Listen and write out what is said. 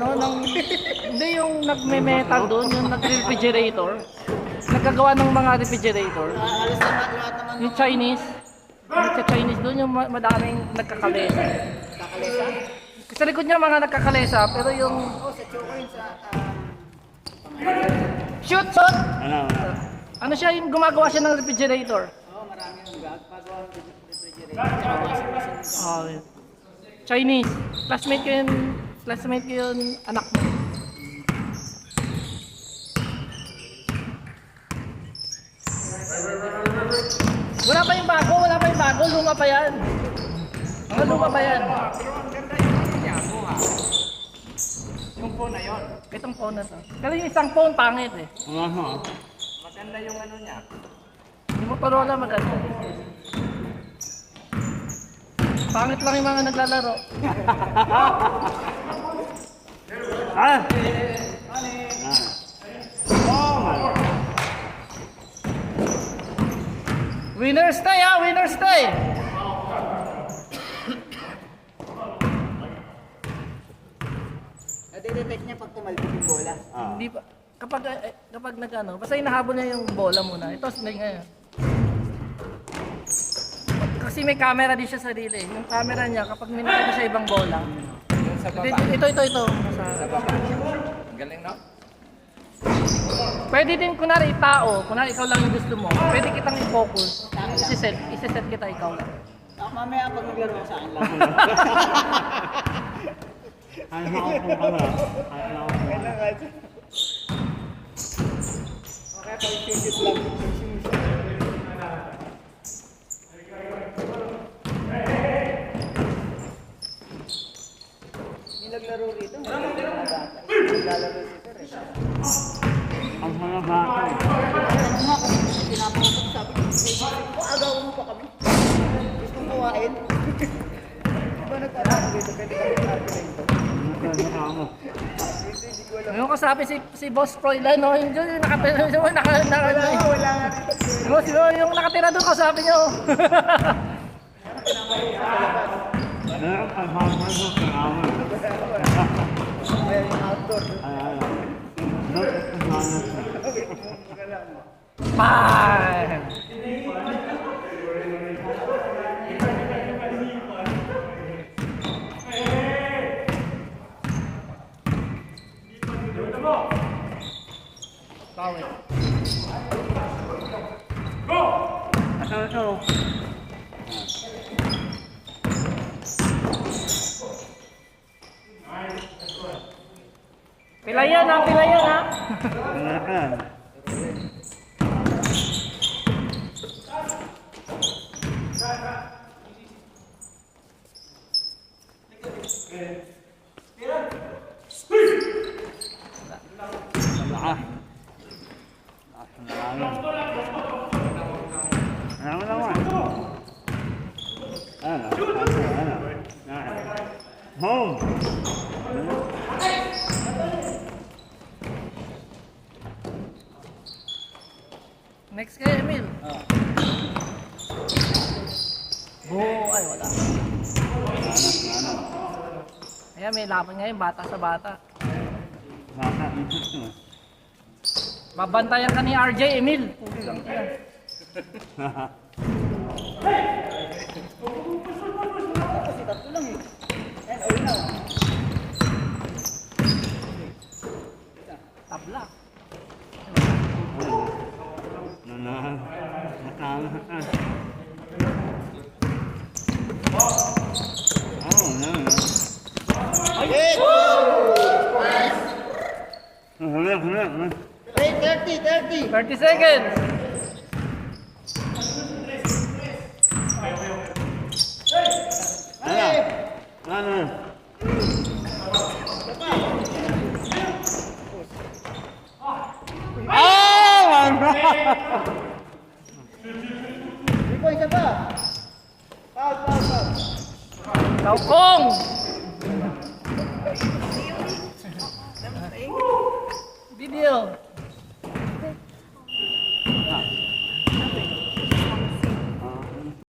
ano, hindi yung nagme-metal doon, yung nag-refrigerator. Nagkagawa ng mga refrigerator. Alas lahat naman Yung Chinese. Nagka-Chinese doon, yung madaming nagkakalesa. kakalesa. Sa likod niya mga nagkakalesa, pero yung... Oh, sa choco yun sa... Shoot! Shoot! Ano? Ano siya, yung gumagawa siya ng refrigerator. Oo, marami yung pagawa ng refrigerator. Tsaka washing machine. Oh, yun. Chinese. Classmate ko yun, anak mo. Wala pa yung bago, luma pa yan. Mga luma pa yan. Pero ang ganda yung niya mo ha. Yung phone na yun. Itong phone na to. Kasi yung isang phone, pangit eh. Ano? Maganda yung ano niya. Yung Motorola maganda. Pangit lang yung mga naglalaro. Ah! Winner stay ha, winner stay! Nade-detect niya pag tumalbog yung bola. Hindi pa. Kapag nag-ano, basta hinahabol niya yung bola muna. Ito, snake ngayon. Kasi may camera din siya sa sarili. Yung camera niya, kapag minakita siya ibang bola. Yung sa baba. Ito. Sa baba. Galing no? Pwede din, kunwari tao, kunwari ikaw lang yung gusto mo. Pwede kitang i-focus. Isiset kita ikaw lang. Mamaya pag naglaro ka sa akin lang. Ano ako po ka na? Ano ako po? Okay, pag-ticket lang. Hindi naglaro rito. Naglalaro dito rin. Ang mga bata. Ano nga kung pinapakot sabi ko, agawan mo pa kami. Gusto mong kuhain. Diba nagpapakot dito? Pwede kami natin rito. Ngayon kasabi si Boss Froilan, no? Yung nakatira doon, Wala nga dito. yung nakatira doon kasabi niyo. Meron kang hama mo sa awa. May outdoor. Five! Bawal. Ito. Pilayan ha. Kailangan. Home. Next kay Emil. Ay wala. Ayan, may laban ngayon, bata sa bata. Bata, ito. Babantayan ka ni RJ, Emil. Pulang ka. Kasi tatlo lang eh. And all now. Tabla. Hey, 30. 30 seconds. Three points na ba? Foul. Kaukong! Video.